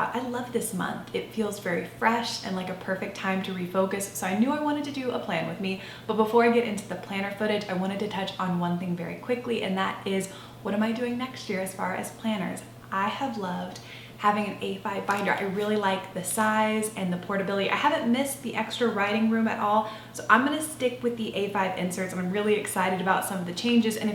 thought, I love this month. It feels very fresh and like a perfect time to refocus. So I knew I wanted to do a plan with me. But before I get into the planner footage, I wanted to touch on one thing very quickly, and that is, what am I doing next year as far as planners? I have loved having an A5 binder. I really like the size and the portability. I haven't missed the extra writing room at all, so I'm gonna stick with the A5 inserts, and I'm really excited about some of the changes and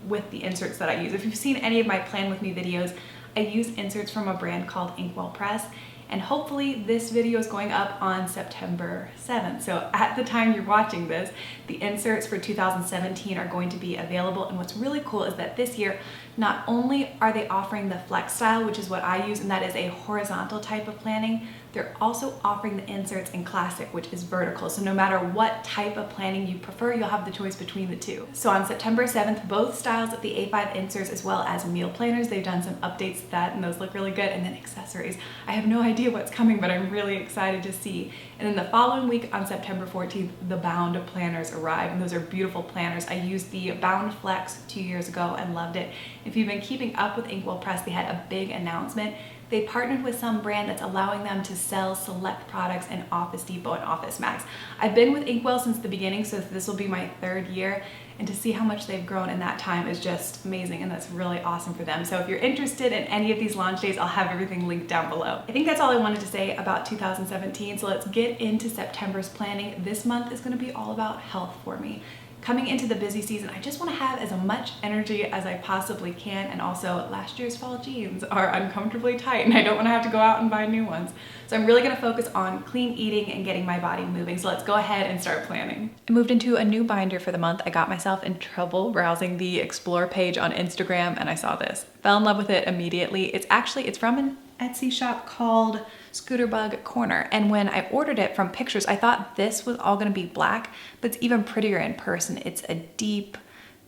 with the inserts that I use. If you've seen any of my Plan With Me videos, I use inserts from a brand called Inkwell Press, and hopefully this video is going up on September 7th. So at the time you're watching this, the inserts for 2017 are going to be available. And what's really cool is that this year, not only are they offering the flex style, which is what I use, and that is a horizontal type of planning, they're also offering the inserts in classic, which is vertical. So no matter what type of planning you prefer, you'll have the choice between the two. So on September 7th, both styles of the A5 inserts as well as meal planners, they've done some updates to that, and those look really good. And then accessories. I have no idea what's coming, but I'm really excited to see. And then the following week on September 14th, the Bound planners arrive, and those are beautiful planners. I used the Bound Flex 2 years ago and loved it. If you've been keeping up with Inkwell Press, they had a big announcement. They partnered with some brand that's allowing them to sell select products in Office Depot and Office Max. I've been with Inkwell since the beginning, so this will be my 3rd year, and to see how much they've grown in that time is just amazing, and that's really awesome for them. So if you're interested in any of these launch days, I'll have everything linked down below. I think that's all I wanted to say about 2017, so let's get into September's planning. This month is gonna be all about health for me. Coming into the busy season, I just want to have as much energy as I possibly can, and also last year's fall jeans are uncomfortably tight and I don't want to have to go out and buy new ones. So I'm really going to focus on clean eating and getting my body moving. So let's go ahead and start planning. I moved into a new binder for the month. I got myself in trouble browsing the Explore page on Instagram and I saw this. Fell in love with it immediately. It's from an Etsy shop called Scooterbug Corner, and when I ordered it from pictures, I thought this was all gonna be black, but it's even prettier in person. It's a deep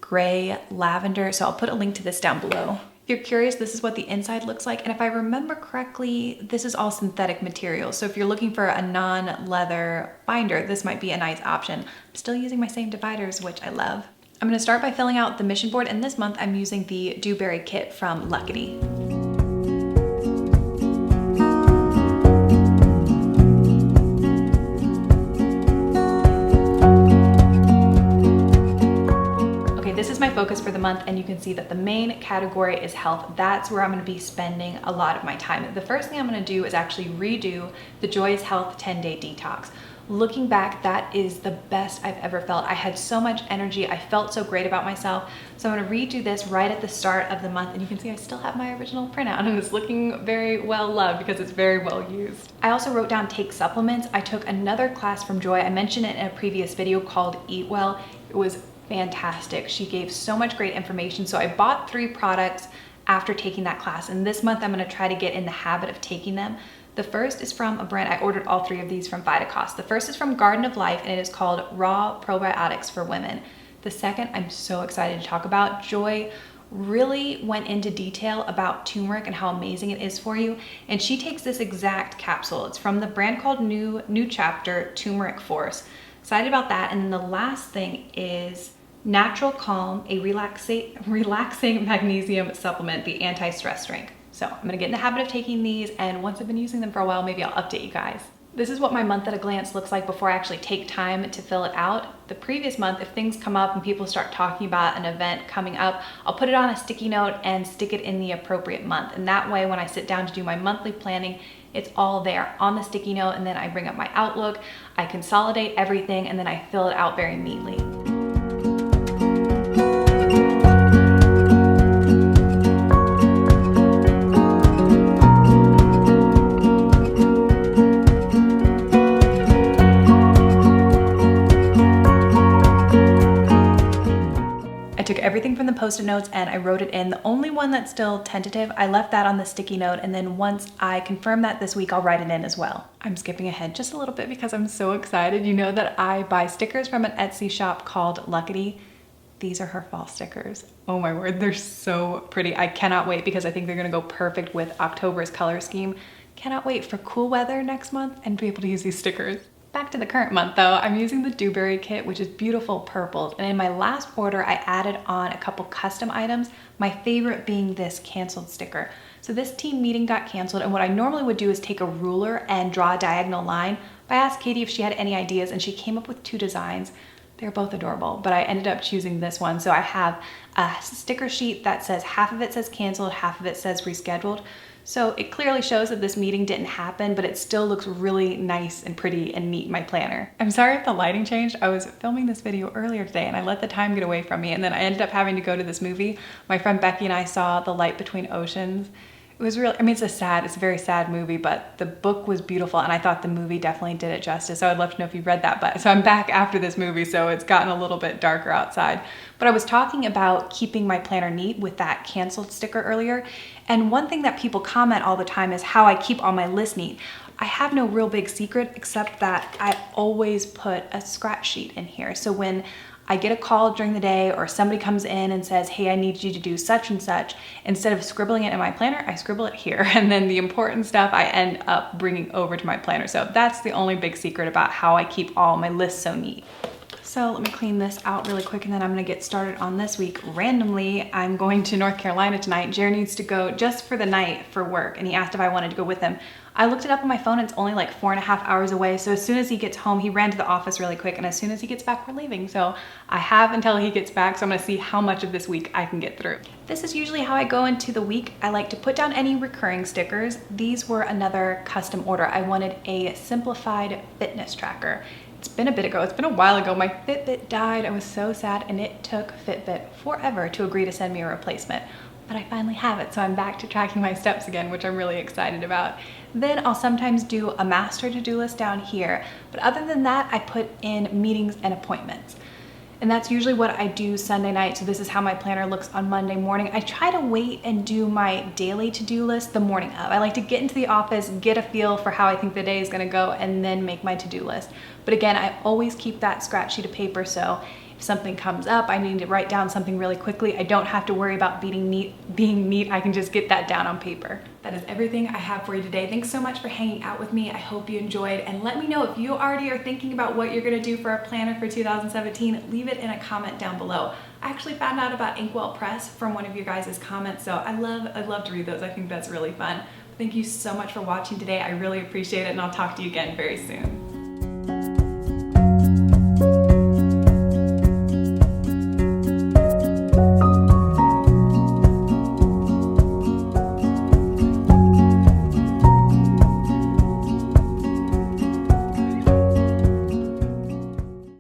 gray lavender, so I'll put a link to this down below. If you're curious, this is what the inside looks like, and if I remember correctly, this is all synthetic material, so if you're looking for a non-leather binder, this might be a nice option. I'm still using my same dividers, which I love. I'm gonna start by filling out the mission board, and this month I'm using the Dewberry kit from LucKaty. This is my focus for the month, and you can see that the main category is health. That's where I'm going to be spending a lot of my time. The first thing I'm going to do is actually redo the Joy's Health 10-day detox. Looking back, that is the best I've ever felt. I had so much energy. I felt so great about myself. So I'm going to redo this right at the start of the month, and you can see I still have my original printout, and it's looking very well loved because it's very well used. I also wrote down take supplements. I took another class from Joy. I mentioned it in a previous video called eatWELL. It was fantastic. She gave so much great information. So I bought 3 products after taking that class, and this month I'm going to try to get in the habit of taking them. The first is from a brand, I ordered all 3 of these from Vitacost. The first is from Garden of Life, and it is called Raw Probiotics for Women. The second I'm so excited to talk about. Joy really went into detail about turmeric and how amazing it is for you, and she takes this exact capsule. It's from the brand called New Chapter Turmeric Force. Excited about that. And then the last thing is Natural Calm, a relaxing magnesium supplement, the anti-stress drink. So I'm gonna get in the habit of taking these, and once I've been using them for a while, maybe I'll update you guys. This is what my month at a glance looks like before I actually take time to fill it out. The previous month, if things come up and people start talking about an event coming up, I'll put it on a sticky note and stick it in the appropriate month. And that way, when I sit down to do my monthly planning, it's all there on the sticky note, and then I bring up my Outlook, I consolidate everything, and then I fill it out very neatly. I took everything from the Post-it notes and I wrote it in. The only one that's still tentative, I left that on the sticky note, and then once I confirm that this week, I'll write it in as well. I'm skipping ahead just a little bit because I'm so excited. You know that I buy stickers from an Etsy shop called LucKaty. These are her fall stickers. Oh my word, they're so pretty. I cannot wait because I think they're gonna go perfect with October's color scheme. Cannot wait for cool weather next month and be able to use these stickers. Back to the current month though, I'm using the Dewberry kit, which is beautiful purples. And in my last order, I added on a couple custom items, my favorite being this canceled sticker. So this team meeting got canceled, and what I normally would do is take a ruler and draw a diagonal line. But I asked Katie if she had any ideas, and she came up with 2 designs. They're both adorable, but I ended up choosing this one. So I have a sticker sheet that says half of it says canceled, half of it says rescheduled. So it clearly shows that this meeting didn't happen, but it still looks really nice and pretty and neat in my planner. I'm sorry if the lighting changed. I was filming this video earlier today and I let the time get away from me, and then I ended up having to go to this movie. My friend Becky and I saw The Light Between Oceans. It was really, I mean, it's a very sad movie, but the book was beautiful and I thought the movie definitely did it justice. So I'd love to know if you read that. But so I'm back after this movie, so it's gotten a little bit darker outside. But I was talking about keeping my planner neat with that canceled sticker earlier. And one thing that people comment all the time is how I keep all my lists neat. I have no real big secret except that I always put a scratch sheet in here. So when I get a call during the day or somebody comes in and says, hey, I need you to do such and such, instead of scribbling it in my planner, I scribble it here. And then the important stuff I end up bringing over to my planner. So that's the only big secret about how I keep all my lists so neat. So let me clean this out really quick and then I'm gonna get started on this week. Randomly, I'm going to North Carolina tonight. Jared needs to go just for the night for work and he asked if I wanted to go with him. I looked it up on my phone, it's only like 4.5 hours away. So as soon as he gets home, he ran to the office really quick and as soon as he gets back, we're leaving. So I have until he gets back, so I'm gonna see how much of this week I can get through. This is usually how I go into the week. I like to put down any recurring stickers. These were another custom order. I wanted a simplified fitness tracker. It's been a bit ago, it's been a while ago. My Fitbit died, I was so sad, and it took Fitbit forever to agree to send me a replacement. But I finally have it, so I'm back to tracking my steps again, which I'm really excited about. Then I'll sometimes do a master to-do list down here, but other than that, I put in meetings and appointments. And that's usually what I do Sunday night, so this is how my planner looks on Monday morning. I try to wait and do my daily to-do list the morning of. I like to get into the office, get a feel for how I think the day is gonna go, and then make my to-do list. But again, I always keep that scratch sheet of paper, so if something comes up, I need to write down something really quickly, I don't have to worry about being neat, I can just get that down on paper. That is everything I have for you today. Thanks so much for hanging out with me. I hope you enjoyed, and let me know if you already are thinking about what you're gonna do for a planner for 2017, leave it in a comment down below. I actually found out about Inkwell Press from one of your guys' comments, so I'd love to read those. I think that's really fun. Thank you so much for watching today. I really appreciate it, and I'll talk to you again very soon.